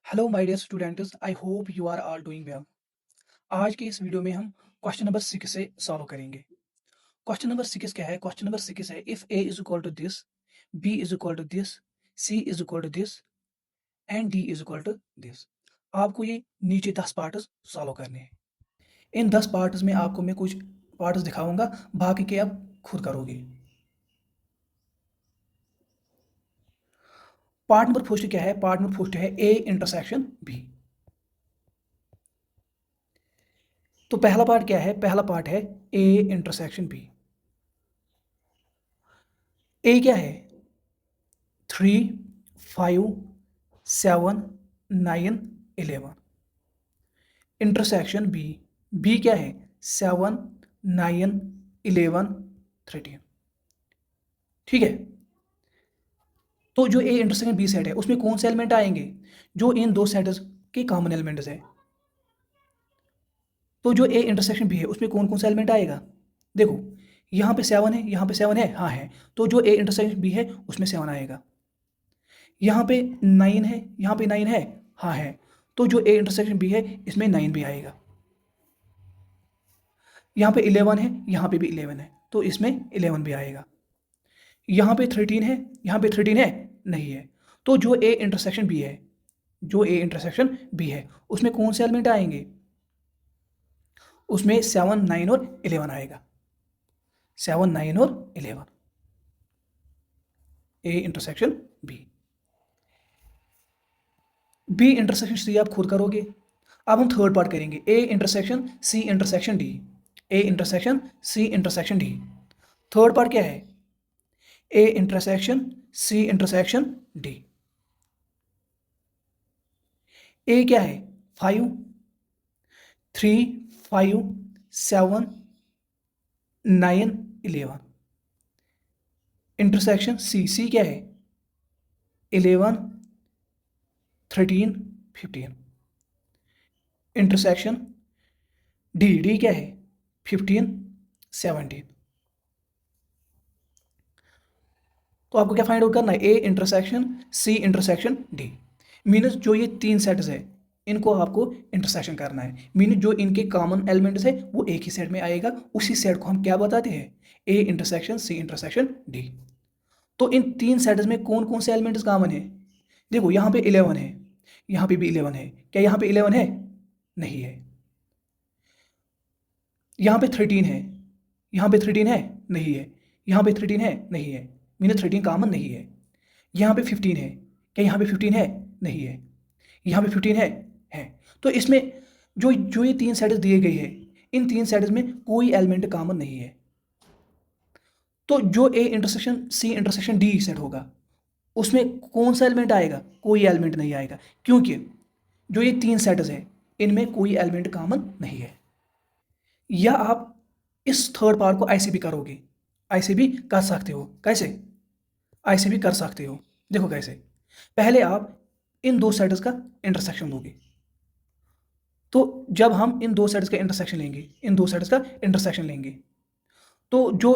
Hello my dear students, I hope you are all doing well. आज के इस video में हम क्वेश्चन नंबर 6 से सॉल्व करेंगे। क्वेश्चन नंबर 6 क्या है? क्वेश्चन नंबर 6 है if a is equal to this, b is equal to this, c is equal to this and d is equal to this. आपको ये नीचे 10 पार्ट्स सॉल्व करने हैं। इन 10 पार्ट्स में आपको मैं कुछ पार्ट्स दिखाऊंगा, बाकी के आप खुद करोगे। पार्ट नंबर फर्स्ट क्या है? पार्ट नंबर फर्स्ट है a इंटरसेक्शन b। तो पहला पार्ट क्या है? पहला पार्ट है a इंटरसेक्शन b। ए क्या है? 3, 5, 7, 9, 11। इंटरसेक्शन बी, बी क्या है? 7, 9, 11, 13। ठीक है। तो जो ए इंटरसेक्शन बी सेट है उसमें कौन से एलिमेंट आएंगे? जो इन दो सेट्स के कॉमन एलिमेंट्स है। तो जो ए इंटरसेक्शन बी है उसमें कौन कौन सा एलिमेंट आएगा? देखो, यहाँ पे 7 है, यहाँ पे 7 है, हाँ है। तो जो ए इंटरसेक्शन बी है उसमें 7 आएगा। यहाँ पे 9 है, यहाँ पे 9 है, हाँ है। तो जो ए इंटरसेक्शन बी है इसमें 9 भी आएगा। यहाँ पे 11 है, यहाँ पे भी 11 है, तो इसमें 11 भी आएगा। यहाँ पे 13 है, यहाँ पे 13 है, नहीं है। तो जो ए इंटरसेक्शन बी है, जो ए इंटरसेक्शन बी है उसमें कौन से एलिमेंट आएंगे? उसमें 7, 9 और 11 आएगा। 7, 9 और 11, A intersection B. B intersection C आप खुद करोगे। अब हम थर्ड पार्ट करेंगे, A intersection C intersection D. A intersection C intersection D. Third part क्या है? A intersection C intersection D. A क्या है? 5, 3, 5, 7, 9, 11। इंटरसेक्शन सी, सी क्या है? 11, 13, 15। इंटरसेक्शन डी, डी क्या है? 15, 17। तो आपको क्या फाइंड आउट करना है? A intersection C intersection D. Means जो ये तीन सेट्स है इनको आपको इंटरसेक्शन करना है। मीनस जो इनके कॉमन एलिमेंट्स है वो एक ही सेट में आएगा। उसी सेट को हम क्या बताते हैं? A intersection C intersection D. तो इन तीन सेट्स में कौन कौन से एलिमेंट्स कॉमन है? देखो, यहाँ पे 11 है, यहाँ पे भी 11 है। क्या यहाँ पे 11 है? नहीं है। यहाँ पे 13 है, यहाँ पे 13 है, नहीं है। यहाँ पे 13 है, नहीं है। मीनस 13 कॉमन नहीं है। यहाँ पे 15 है, क्या यहाँ पे 15 है? नहीं है। यहाँ पे 15 है। तो इसमें जो जो ये तीन सेट्स दिए गए हैं, इन तीन सेट्स में कोई एलिमेंट कॉमन नहीं है। तो जो A intersection C intersection D set होगा उसमें कौन सा एलिमेंट आएगा? कोई एलिमेंट नहीं आएगा, क्योंकि जो ये तीन सेट्स हैं इनमें कोई एलिमेंट कॉमन नहीं है। या आप इस थर्ड पार्ट को ऐसे भी करोगे, ऐसे भी कर सकते हो। कैसे? ऐसे भी कर सकते हो। देखो कैसे। पहले आप इन दो सेट्स का इंटरसेक्शन लोगे। तो जब हम इन दो सेट्स का इंटरसेक्शन लेंगे, इन दो सेट्स का इंटरसेक्शन लेंगे, तो जो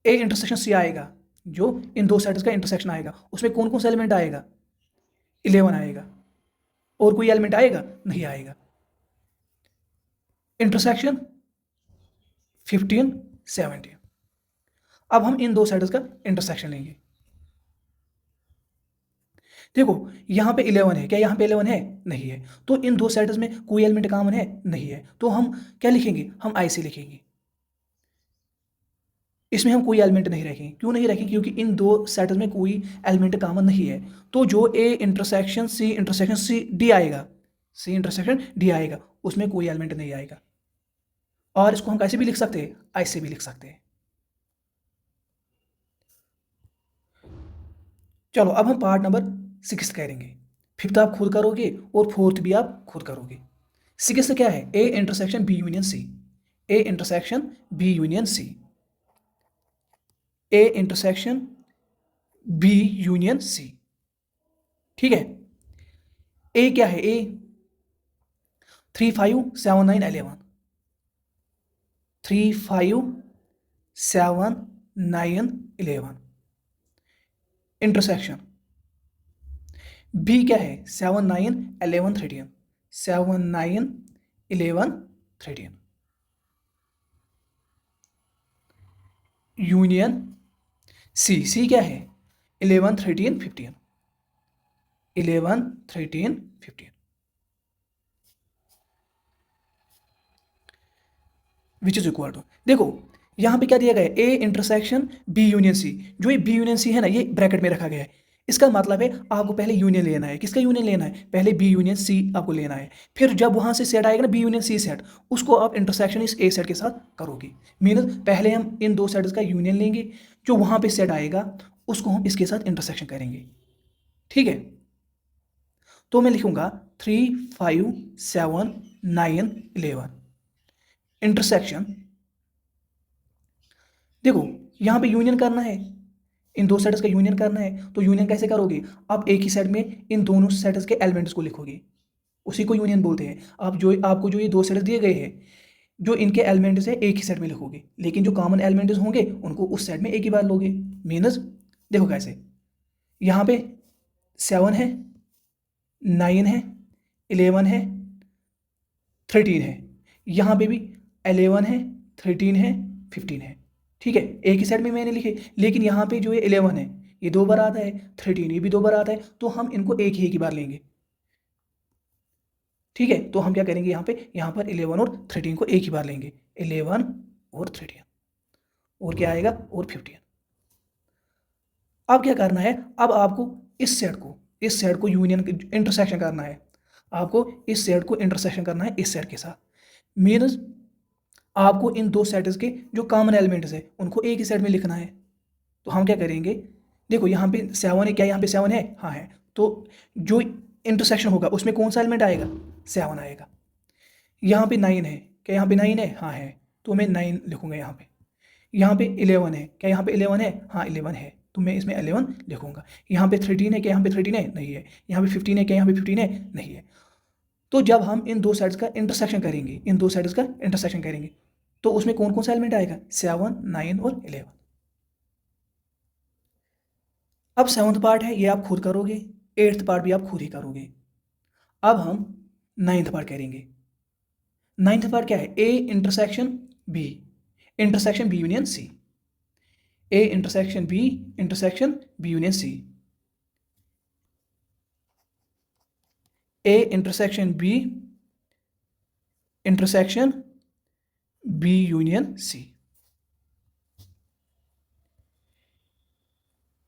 ए इंटरसेक्शन सी आएगा, जो इन दो सेट्स का इंटरसेक्शन आएगा उसमें कौन कौन सा एलिमेंट आएगा? 11 आएगा। और कोई एलिमेंट आएगा? नहीं आएगा। इंटरसेक्शन 15, 17। अब हम इन दो सेट्स का इंटरसेक्शन लेंगे। देखो, यहाँ पे 11 है, क्या यहाँ पे 11 है? नहीं है। तो इन दो सेट्स में कोई एलिमेंट कॉमन है? नहीं है। तो हम क्या लिखेंगे? हम ऐसे लिखेंगे। इसमें हम कोई एलिमेंट नहीं रखेंगे। क्यों नहीं रखेंगे? क्योंकि इन दो सेट्स में कोई एलिमेंट कॉमन नहीं है। तो जो ए इंटरसेक्शन सी डी आएगा, सी इंटरसेक्शन डी आएगा, उसमें कोई एलिमेंट नहीं आएगा। और इसको हम कैसे भी लिख सकते हैं? ऐसे भी लिख सकते हैं। चलो, अब हम पार्ट नंबर 6 करेंगे। फिफ्थ आप खुद करोगे और फोर्थ भी आप खुद करोगे। 6 क्या है? A intersection B union C. A intersection B union C. A intersection B union C. ठीक है। ए क्या है? ए 3, 5, 7, 9, 11। 3, 5, 7, 9, 11। इंटरसेक्शन बी क्या है 7 9 11 13, 7 9 11 13, यूनियन सी क्या है 11 13 15, 11 13 15, विच इज इक्वल टू, देखो यहाँ पे क्या दिया गया है A intersection B union C, जो ये बी यूनियन सी है ना ये ब्रैकेट में रखा गया है, इसका मतलब है आपको पहले यूनियन लेना है, किसका यूनियन लेना है, पहले बी यूनियन सी आपको लेना है, फिर जब वहाँ से सेट आएगा ना बी यूनियन सी सेट, उसको आप इंटरसेक्शन इस ए सेट के साथ करोगे, मीन्स पहले हम इन दो सेट्स का यूनियन लेंगे, जो वहाँ पे सेट आएगा उसको हम इसके साथ इंटरसेक्शन करेंगे, ठीक है। तो मैं लिखूंगा 3 5 7 9 11 इंटरसेक्शन, देखो यहाँ पे यूनियन करना है, इन दो सेट्स का यूनियन करना है, तो यूनियन कैसे करोगे, आप एक ही सेट में इन दोनों सेट्स के एलिमेंट्स को लिखोगे, उसी को यूनियन बोलते हैं। आप जो आपको जो ये दो सेट्स दिए गए हैं, जो इनके एलिमेंट्स है एक ही सेट में लिखोगे, लेकिन जो कॉमन एलिमेंट्स होंगे उनको उस सेट में एक ही बार लोगे, मीनस देखो कैसे, यहाँ पे 7 है, 9 है, 11 है, 13 है, यहाँ पे भी 11 है, 13 है, 15 है, ठीक है, एक ही सेट में मैंने लिखे, लेकिन यहाँ पे जो है 11 है ये दो बार आता है, 13 ये भी दो बार आता है, तो हम इनको एक ही बार लेंगे, ठीक है। तो हम क्या करेंगे यहाँ पर 11 और 13 को एक ही बार लेंगे, 11 और 13, और क्या आएगा और 15। अब क्या करना है, अब आपको इस सेट को यूनियन इंटरसेक्शन करना है, आपको इस सेट को इंटरसेक्शन करना है इस सेट के साथ, मीन्स आपको इन दो सेट्स के जो कॉमन एलिमेंट्स है उनको एक ही सेट में लिखना है। तो हम क्या करेंगे, देखो यहाँ पे 7 है, क्या यहाँ पे 7 है, हाँ है, तो जो इंटरसेक्शन होगा उसमें कौन सा एलिमेंट आएगा, 7 आएगा। यहाँ पे 9 है, क्या यहाँ पे 9 है, हाँ है, तो मैं 9 लिखूंगा यहाँ पे। यहाँ पे 11 है, क्या यहाँ पे 11 है, हाँ 11 है, तो मैं इसमें 11 लिखूंगा। यहाँ पे 13 है, क्या यहाँ पे 13 है, नहीं है। यहाँ पे 15 है, क्या यहाँ पे 15 है, नहीं है। तो जब हम इन दो साइड्स का इंटरसेक्शन करेंगे, तो उसमें कौन कौन सा एलिमेंट आएगा, 7 9 और 11। अब 7th पार्ट है ये आप खुद करोगे, 8th पार्ट भी आप खुद ही करोगे। अब हम 9th पार्ट करेंगे। 9th पार्ट क्या है, A intersection B union C, A intersection B union C, A intersection B union C.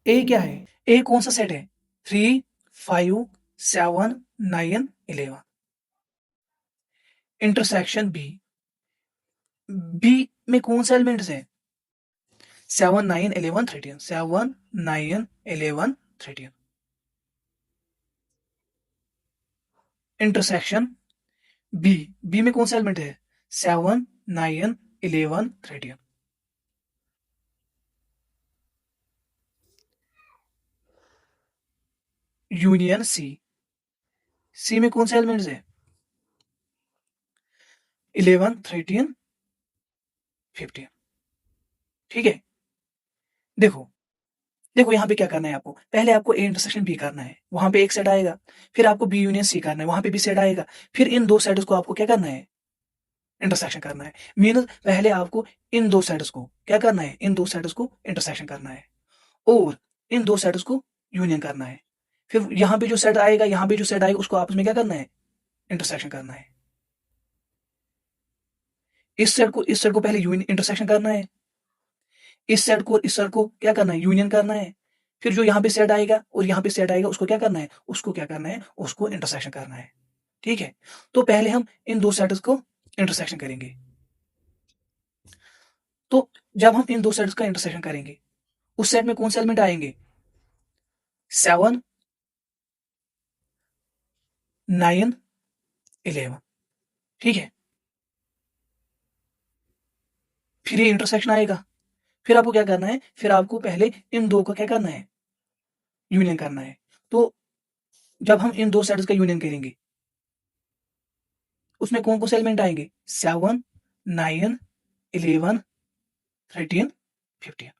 A क्या है, ए कौन सा सेट है, 3 5 7 9 11, इंटरसेक्शन बी में कौन सा एलिमेंट्स है, 7 9 11 13, 7 9 11 13, इंटरसेक्शन बी में कौन सा एलिमेंट है, 7 9 11 13, यूनियन सी में कौन सा एलिमेंट्स है, 11 13 15, ठीक है। देखो देखो यहाँ पे क्या करना है, आपको पहले आपको ए इंटरसेक्शन बी करना है, वहां पे एक सेट आएगा, फिर आपको बी यूनियन सी करना है, वहां पे भी सेट आएगा, फिर इन दो सेट्स को आपको क्या करना है, इंटरसेक्शन करना है। मीन पहले आपको इन दो सेट्स को क्या करना है, इन दो सेट्स को इंटरसेक्शन करना है, और इन दो सेट्स को यूनियन करना है, फिर यहाँ पे जो सेट आएगा, यहाँ पे जो सेट आएगा उसको आपस में क्या करना है, इंटरसेक्शन करना है। इस सेट को पहले यूनियन इंटरसेक्शन करना है, इस सेट को क्या करना है, यूनियन करना है, फिर जो यहाँ पे सेट आएगा और यहाँ पे सेट आएगा उसको क्या करना है, उसको इंटरसेक्शन करना है, ठीक है। तो पहले हम इन दो सेट्स को इंटरसेक्शन करेंगे। तो जब हम इन दो सेट्स का इंटरसेक्शन करेंगे, उस सेट में कौन से एलिमेंट आएंगे, 7 9 11, ठीक है। फिर ये इंटरसेक्शन आएगा, फिर आपको क्या करना है, फिर आपको पहले इन दो का क्या करना है, यूनियन करना है। तो जब हम इन दो सेट्स का यूनियन करेंगे, उसमें कौन कौन से एलिमेंट आएंगे, 7 9 11 13 15।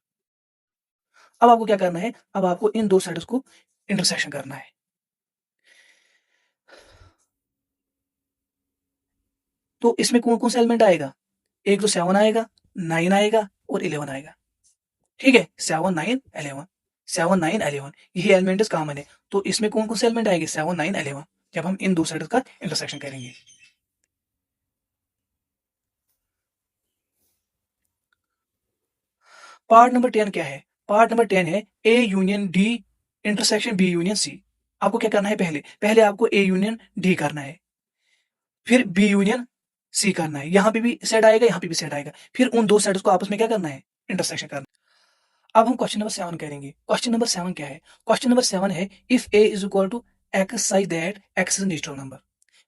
अब आपको क्या करना है, अब आपको इन दो सेट्स को इंटरसेक्शन करना है। तो इसमें कौन कौन सा एलिमेंट आएगा? एक तो 7 आएगा, 9 आएगा और 11 आएगा। ठीक है, 7 9 11, 7 9 11 यही एलिमेंट्स कॉमन है। तो इसमें कौन कौन से एलिमेंट आएंगे? 7 9 11 जब हम इन दो सेट्स का इंटरसेक्शन करेंगे। पार्ट नंबर 10 क्या है? पार्ट नंबर 10 है A union D intersection B union C. आपको क्या करना है? पहले आपको ए यूनियन डी करना है, फिर बी यूनियन सी करना है। यहाँ पे भी सेट आएगा, यहाँ पे भी सेट आएगा, फिर उन दो सेट्स को आपस में क्या करना है? इंटरसेक्शन करना है। अब हम क्वेश्चन नंबर 7 करेंगे। क्वेश्चन नंबर 7 क्या है? क्वेश्चन नंबर 7 है if A is equal to x such that x is natural number,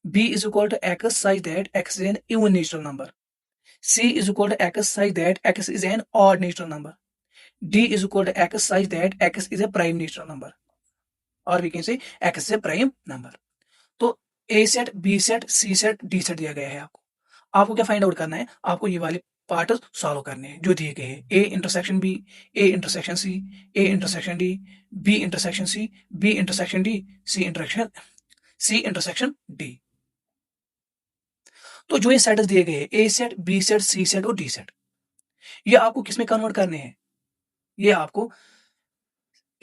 B is equal to x such that x is an even natural number, C is equal to x such that x is an odd natural number, D is equal to x such that x is a prime natural number, or we can say x is a prime number। तो A set, B set, C set, D set दिया गया है आपको। आपको क्या find out करना है? आपको ये वाले पार्ट सॉल्व करने हैं जो दिए गए हैं। A intersection B, A intersection C, A intersection D, B intersection C, B intersection D, C intersection D। तो जो ये सेट्स दिए गए हैं A set, B set, C set और D सेट, ये आपको किस में कन्वर्ट करने हैं? ये आपको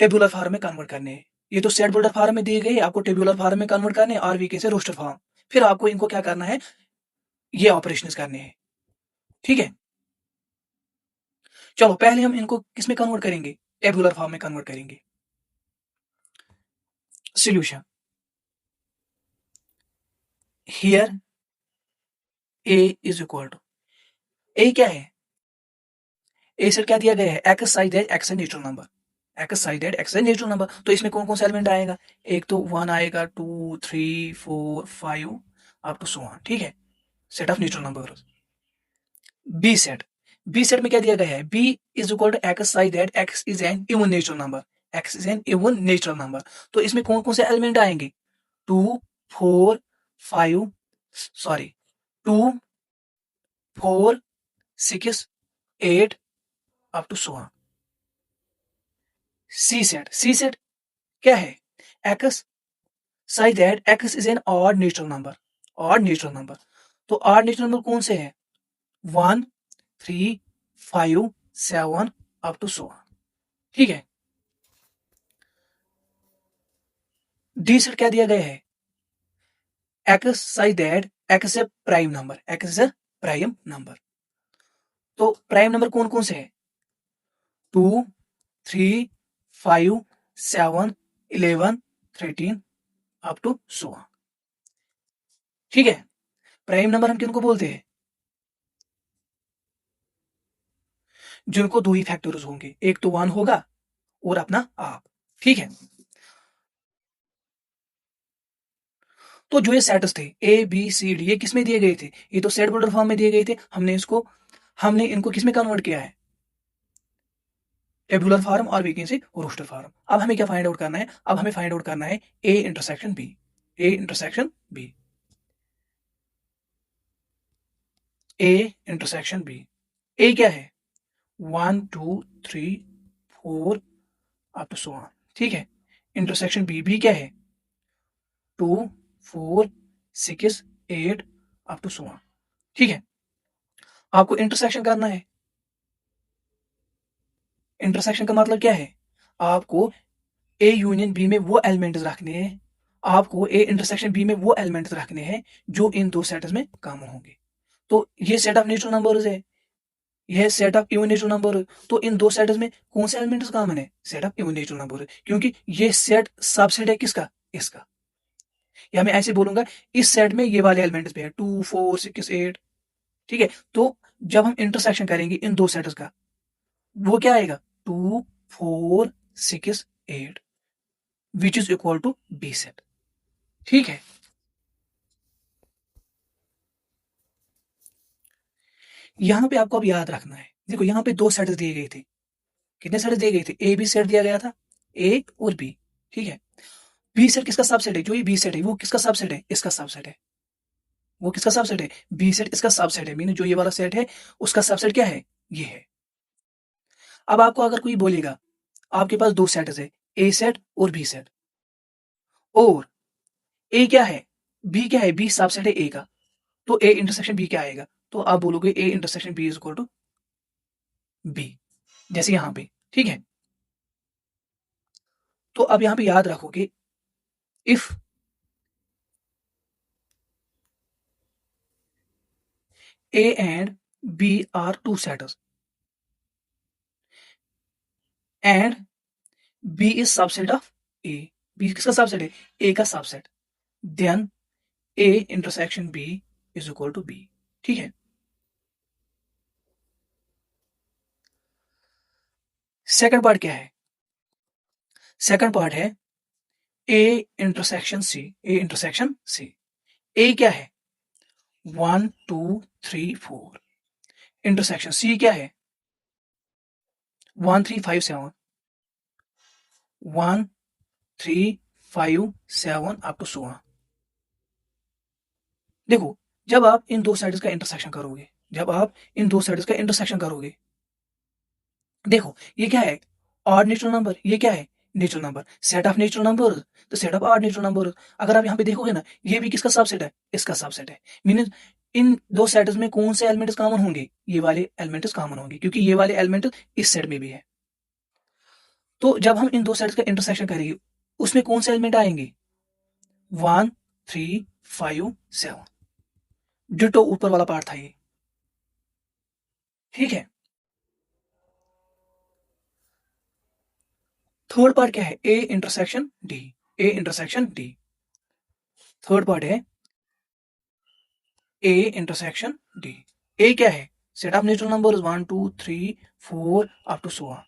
टेबुलर फॉर्म में कन्वर्ट करने हैं। ये तो सेट बुल्डर फॉर्म में दिए गए, आपको टेबुलर फॉर्म में कन्वर्ट करने हैं, आरवीके से रोस्टर फॉर्म। फिर आपको इनको क्या करना है? ये ऑपरेशंस करने हैं। ठीक है, चलो पहले हम इनको किस में कन्वर्ट करेंगे? टेबुलर फॉर्म में कन्वर्ट करेंगे। Solution here A is equal to, A क्या है? ए सेट क्या दिया गया है? एक्स साइज दैट एक्स है natural number, x such that x है नेचुरल नंबर। तो इसमें कौन कौन सा एलिमेंट आएगा? एक तो 1 आएगा, 2 3 4 5 अप टू सो ऑन। ठीक है, set of natural number. B set, B set में क्या दिया गया है? B is equal to x such that x is an even natural number, x is an even natural number. तो इसमें कौन कौन से एलिमेंट आएंगे? 2 4 5 sorry 2 4 6 8 up to so on. C set, C set क्या है? X such that x is an odd natural number, odd natural number. तो odd natural number कौन से हैं? 1 3 5 7 अप टू सो ऑन। ठीक है, डी सेट क्या दिया गया है? X such that x A prime number, x is a prime number. तो प्राइम नंबर कौन कौन से है? 2 3 5 7 11 13 अप टू सो ऑन। ठीक है, प्राइम नंबर हम किनको बोलते हैं? जिनको दो ही फैक्टर्स होंगे, एक तो 1 होगा और अपना आप। ठीक है, तो जो ये सेट्स थे ए बी सी डी, ये किस में दिए गए थे? ये तो सेट बुल्डर फॉर्म में दिए गए थे। हमने इनको किस में कन्वर्ट किया है? टेबुलर फॉर्म और वैकेंसी रोस्टर फॉर्म। अब हमें क्या फाइंड आउट करना है? अब हमें फाइंड आउट करना है A intersection B, A intersection B, A intersection B. A क्या है? 1 2 3 4 अप टू सो ऑन। ठीक है, इंटरसेक्शन बी, बी क्या है? 2 4 6 8 अप टू सो ऑन। ठीक है, आपको इंटरसेक्शन करना है। इंटरसेक्शन का मतलब क्या है? आपको ए यूनियन बी में वो एलिमेंट्स रखने हैं, आपको ए इंटरसेक्शन बी में वो एलिमेंट्स रखने हैं जो इन दो सेट्स में कॉमन होंगे। तो ये सेट ऑफ नेचुरल नंबर्स है, यह set of even natural number है। तो इन दो सेट्स में कौन से एलिमेंट्स कॉमन है? Set of even natural number है, क्योंकि ये सेट सबसेट है किसका? इसका। या मैं ऐसे बोलूंगा, इस सेट में ये वाले एलिमेंट्स भी है 2 4 6 8। ठीक है, तो जब हम इंटरसेक्शन करेंगे इन दो सेट्स का, वो क्या आएगा? 2 4 6 8 which is equal to B set. ठीक है, यहां पे आपको अब याद रखना है, देखो यहां पे दो सेट्स दिए गए थे। कितने सेट्स दिए गए थे? ए बी सेट दिया गया था, ए और बी। ठीक है, बी सेट किसका सबसेट है? जो ये बी सेट है वो किसका सबसेट है? इसका सबसेट है। वो किसका सबसेट है? बी सेट इसका सबसेट है, मीन जो ये वाला सेट है उसका सबसेट क्या है? ये है। अब आपको अगर कोई बोलेगा आपके पास दो सेट्स है, ए सेट और बी सेट, और ए क्या है? बी क्या है? बी सबसेट है ए का, तो ए इंटरसेक्शन बी क्या आएगा? तो आप बोलोगे A intersection B is equal to B, जैसे यहां पे, ठीक है। तो अब यहां पे याद रखोगे, if A and B are two sets and B is subset of A, B किसका सबसेट है? ए का subset, then A intersection B is equal to B, ठीक है। सेकंड पार्ट क्या है? सेकंड पार्ट है A intersection C, A intersection C. A क्या है? 1 2 3 4। इंटरसेक्शन सी क्या है? 1 3 5 7, 1 3 5 7 अप टू 16। देखो, जब आप इन दो साइड्स का इंटरसेक्शन करोगे, जब आप इन दो साइड्स का इंटरसेक्शन करोगे, देखो ये क्या है? ऑड नेचुरल नंबर, ये क्या है? Natural number, set of natural number, तो set of odd natural number. अगर आप यहाँ पे देखोगे ना, ये भी किसका सबसेट है? इसका सबसेट है। मीनिंग इन दो सेट्स में कौन से एलिमेंट्स कॉमन होंगे? ये वाले एलिमेंट्स कॉमन होंगे, क्योंकि ये वाले एलिमेंट इस सेट में भी है। तो जब हम इन दो सेट्स का इंटरसेक्शन करेंगे, उसमें कौन से एलिमेंट आएंगे? 1 3 5 7। डिटो ऊपर वाला पार्ट था ये, ठीक है। थर्ड पार्ट क्या है? A intersection D, A intersection D. Third part है ए इंटरसेक्शन डी। ए क्या है? Set of natural numbers 1 2 3 4 up to 16।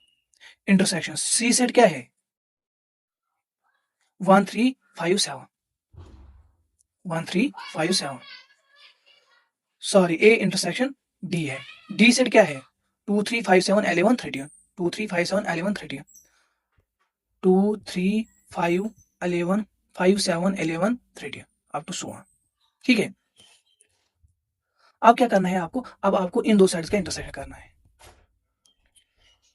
Intersection C set क्या है? 1 3 5 7, 1 3 5 7। सॉरी, ए इंटरसेक्शन डी है। डी सेट क्या है? 2 3 5 7 11 13, 2 3 5 7 11 13, 2 3 5 11 5 7 11 13 अप टू 16, ठीक है। अब क्या करना है आपको? अब आपको इन दो साइड्स का इंटरसेक्शन करना है।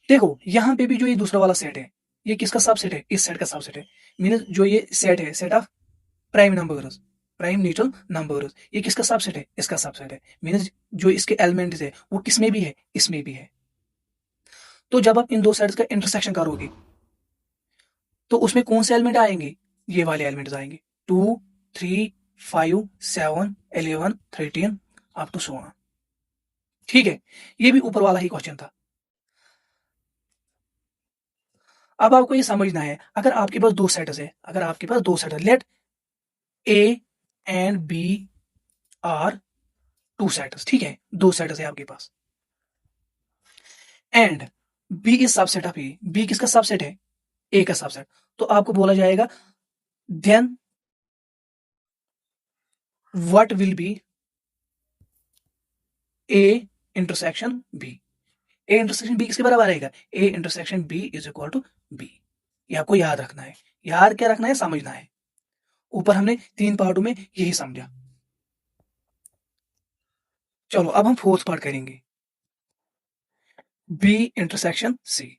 देखो यहां पे भी जो ये दूसरा वाला सेट है, ये किसका सबसेट है? इस सेट का सबसेट है। मीन जो ये सेट है, set of prime numbers, prime natural numbers, ये किसका सबसेट है? इसका सबसेट है। मीन जो इसके एलिमेंट्स है वो किस में भी है? इसमें भी है। तो जब आप इन दो सेट्स का इंटरसेक्शन करोगे, तो उसमें कौन से एलिमेंट आएंगे? ये वाले एलिमेंट्स आएंगे, 2 3 5 7 11 13 अप टू 16, ठीक है। ये भी ऊपर वाला ही क्वेश्चन था। अब आपको ये समझना है, अगर आपके पास दो सेट्स है, अगर आपके पास दो सेट है, let A and B are two sets, ठीक है, दो सेट्स है आपके पास, and B is subset of A, B किसका सबसेट है? ए का सबसेट। तो आपको बोला जाएगा then what will be A intersection B. A intersection B किसके बराबर आएगा? A intersection B is equal to B. ये आपको याद रखना है। याद क्या रखना है? समझना है। ऊपर हमने तीन पार्टों में यही समझा। चलो अब हम फोर्थ पार्ट करेंगे, बी इंटरसेक्शन सी।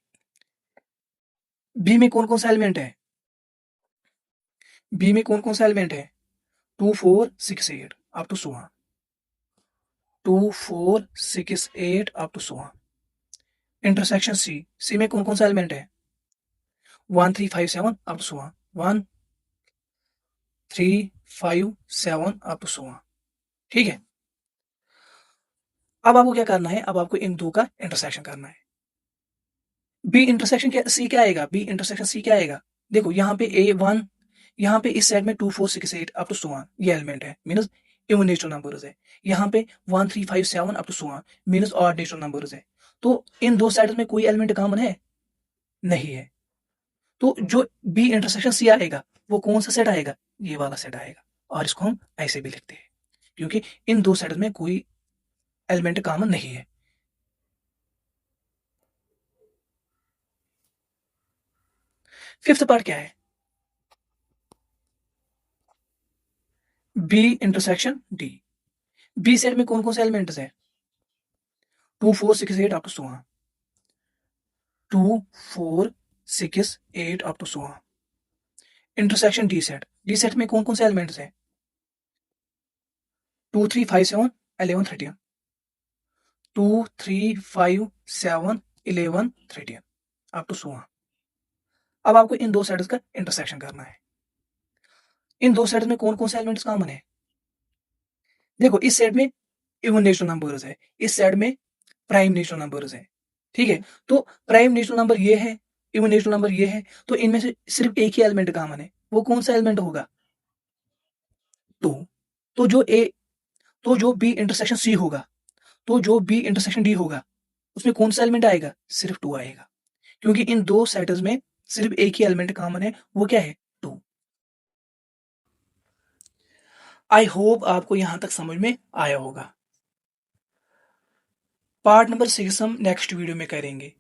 बी में कौन कौन सा एलिमेंट है? बी में कौन कौन सा एलिमेंट है? 2 4 6 8 up to 16, 2 4 6 8 up to 16। Intersection C, C में कौन कौन सा एलिमेंट है? 1 3 5 7 अप टू 16, 1 3 5 7 अप टू 16, ठीक है। अब आपको क्या करना है? अब आपको इन दो का इंटरसेक्शन करना है। बी इंटरसेक्शन क्या, सी क्या आएगा? बी इंटरसेक्शन सी क्या आएगा? देखो यहाँ पे ए वन, यहाँ पे इस सेट में 2 4 6 8 अप टू 16 ये एलिमेंट है, मीनस इवन नेचुरल नंबर्स है। यहाँ पे 1 3 5 7 up to 16 means odd natural numbers है। तो इन दो सेट्स में कोई एलिमेंट कॉमन है? नहीं है। तो जो बी इंटरसेक्शन सी आएगा वो कौन सा सेट आएगा? ये वाला सेट आएगा। और इसको हम ऐसे भी लिखते हैं, क्योंकि इन दो सेट्स में कोई एलिमेंट कॉमन नहीं है। फिफ्थ पार्ट क्या है? B intersection D. B set में कौन कौन से एलिमेंट्स हैं? 2 4 6 8 up to 16, 2 4 6 8 up to 16। Intersection D set, D set में कौन कौन से एलिमेंट्स हैं? 2 3 5 7 11 13 2 3 5 7 11 13 अप टू 16। अब आपको इन दो सेट्स का इंटरसेक्शन करना है। इन दो सेट्स में कौन कौन से एलिमेंट्स कॉमन है? देखो इस सेट में इवन नेचुरल नंबर्स है, इस सेट में प्राइम नेचुरल नंबर्स है। ठीक है, तो प्राइम नेचुरल नंबर ये है, इवन नेचुरल नंबर ये है, तो इनमें से सिर्फ एक ही एलिमेंट कॉमन है। वो कौन सा एलिमेंट होगा? 2। तो जो ए तो जो बी इंटरसेक्शन सी होगा, तो जो बी इंटरसेक्शन डी होगा, उसमें कौन सा एलिमेंट आएगा? सिर्फ 2 आएगा, क्योंकि इन दो सेट्स में सिर्फ एक ही एलिमेंट कॉमन है, वो क्या है? 2। आई होप आपको यहां तक समझ में आया होगा। पार्ट नंबर 6 हम नेक्स्ट वीडियो में करेंगे।